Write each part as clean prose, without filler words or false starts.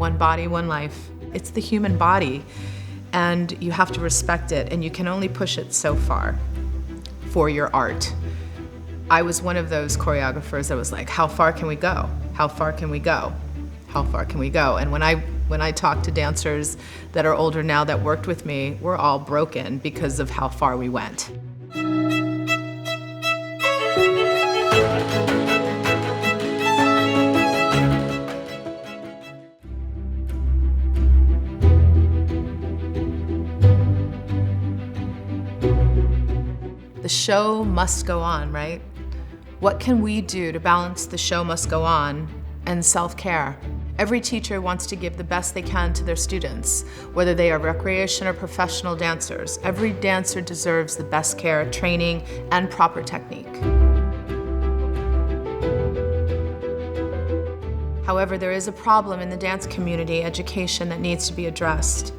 one body, one life. It's the human body, and you have to respect it, and you can only push it so far for your art. I was one of those choreographers that was like, how far can we go? How far can we go? How far can we go? And when I talk to dancers that are older now that worked with me, we're all broken because of how far we went. The show must go on, right? What can we do to balance the show must go on and self-care? Every teacher wants to give the best they can to their students, whether they are recreation or professional dancers. Every dancer deserves the best care, training, and proper technique. However, there is a problem in the dance community education that needs to be addressed.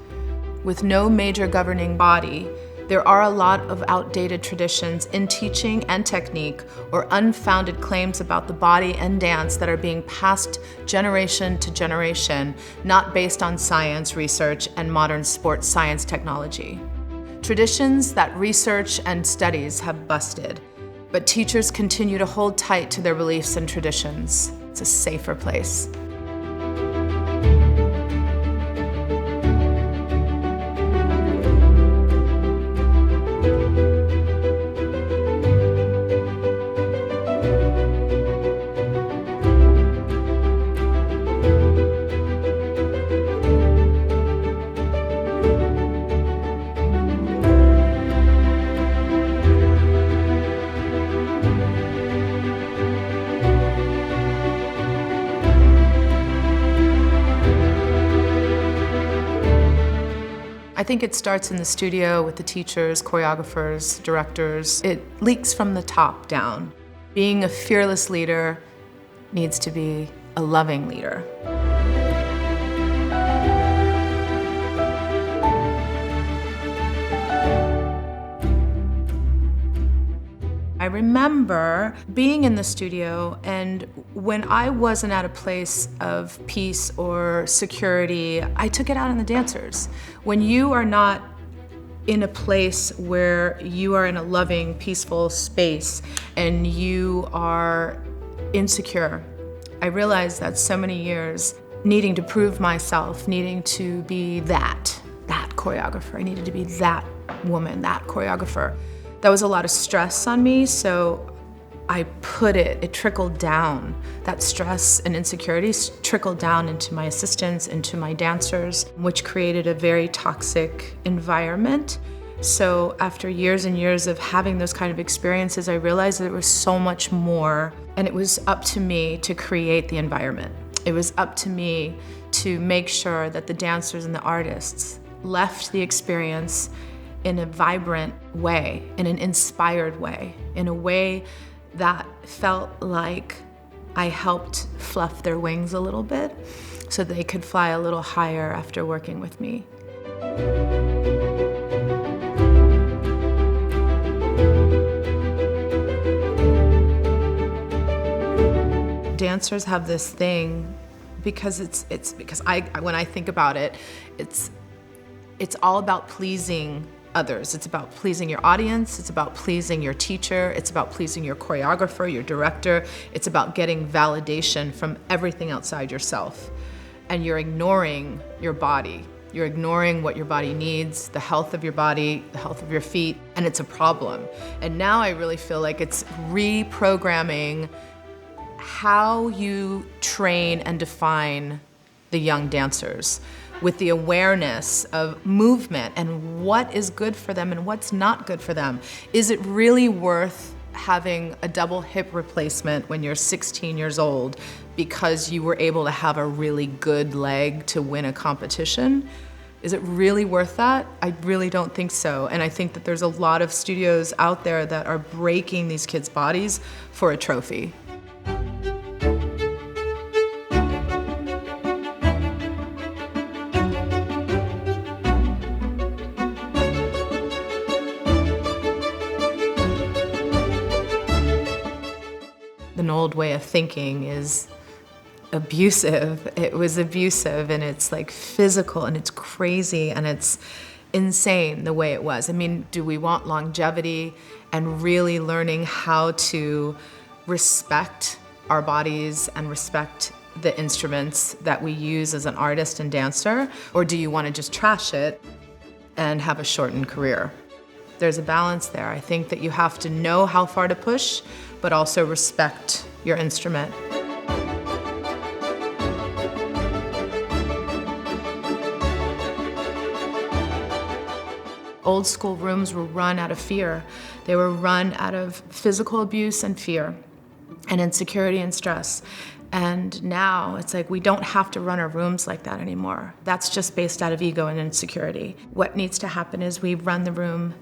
With no major governing body, there are a lot of outdated traditions in teaching and technique, or unfounded claims about the body and dance that are being passed generation to generation, not based on science, research, and modern sports science technology. Traditions that research and studies have busted, but teachers continue to hold tight to their beliefs and traditions. It's a safer place. I think it starts in the studio with the teachers, choreographers, directors. It leaks from the top down. Being a fearless leader needs to be a loving leader. I remember being in the studio, and when I wasn't at a place of peace or security, I took it out on the dancers. When you are not in a place where you are in a loving, peaceful space and you are insecure, I realized that so many years needing to prove myself, needing to be that choreographer. I needed to be that woman, that choreographer. That was a lot of stress on me, so I put it trickled down. That stress and insecurities trickled down into my assistants, into my dancers, which created a very toxic environment. So after years and years of having those kind of experiences, I realized that there was so much more, and it was up to me to create the environment. It was up to me to make sure that the dancers and the artists left the experience in a vibrant way, in an inspired way, in a way that felt like I helped fluff their wings a little bit so they could fly a little higher after working with me. Dancers have this thing because when I think about it, it's all about pleasing others. It's about pleasing your audience, it's about pleasing your teacher, it's about pleasing your choreographer, your director, it's about getting validation from everything outside yourself. And you're ignoring your body. You're ignoring what your body needs, the health of your body, the health of your feet, and it's a problem. And now I really feel like it's reprogramming how you train and define the young dancers, with the awareness of movement and what is good for them and what's not good for them. Is it really worth having a double hip replacement when you're 16 years old because you were able to have a really good leg to win a competition? Is it really worth that? I really don't think so. And I think that there's a lot of studios out there that are breaking these kids' bodies for a trophy. An old way of thinking is abusive. It was abusive, and it's like physical, and it's crazy, and it's insane the way it was. I mean, do we want longevity and really learning how to respect our bodies and respect the instruments that we use as an artist and dancer? Or do you want to just trash it and have a shortened career? There's a balance there. I think that you have to know how far to push, but also respect your instrument. Old school rooms were run out of fear. They were run out of physical abuse and fear and insecurity and stress. And now it's like we don't have to run our rooms like that anymore. That's just based out of ego and insecurity. What needs to happen is we run the room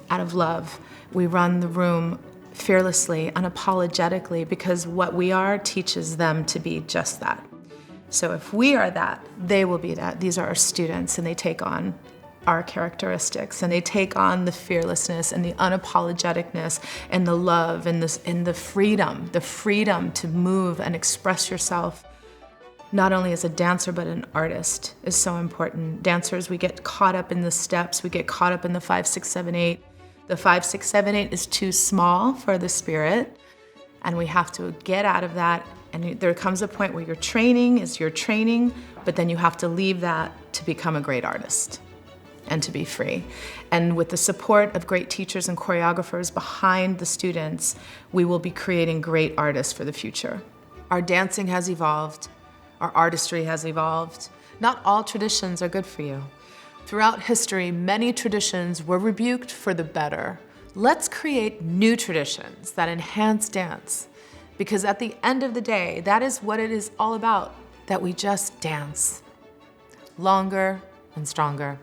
out of love. We run the room fearlessly, unapologetically, because what we are teaches them to be just that. So if we are that, they will be that. These are our students, and they take on our characteristics, and they take on the fearlessness and the unapologeticness and the love and the freedom to move and express yourself. Not only as a dancer, but an artist is so important. Dancers, we get caught up in the steps, we get caught up in the 5, 6, 7, 8. The 5, 6, 7, 8 is too small for the spirit, and we have to get out of that. And there comes a point where your training is your training, but then you have to leave that to become a great artist and to be free. And with the support of great teachers and choreographers behind the students, we will be creating great artists for the future. Our dancing has evolved. Our artistry has evolved. Not all traditions are good for you. Throughout history, many traditions were rebuked for the better. Let's create new traditions that enhance dance, because at the end of the day, that is what it is all about, that we just dance longer and stronger.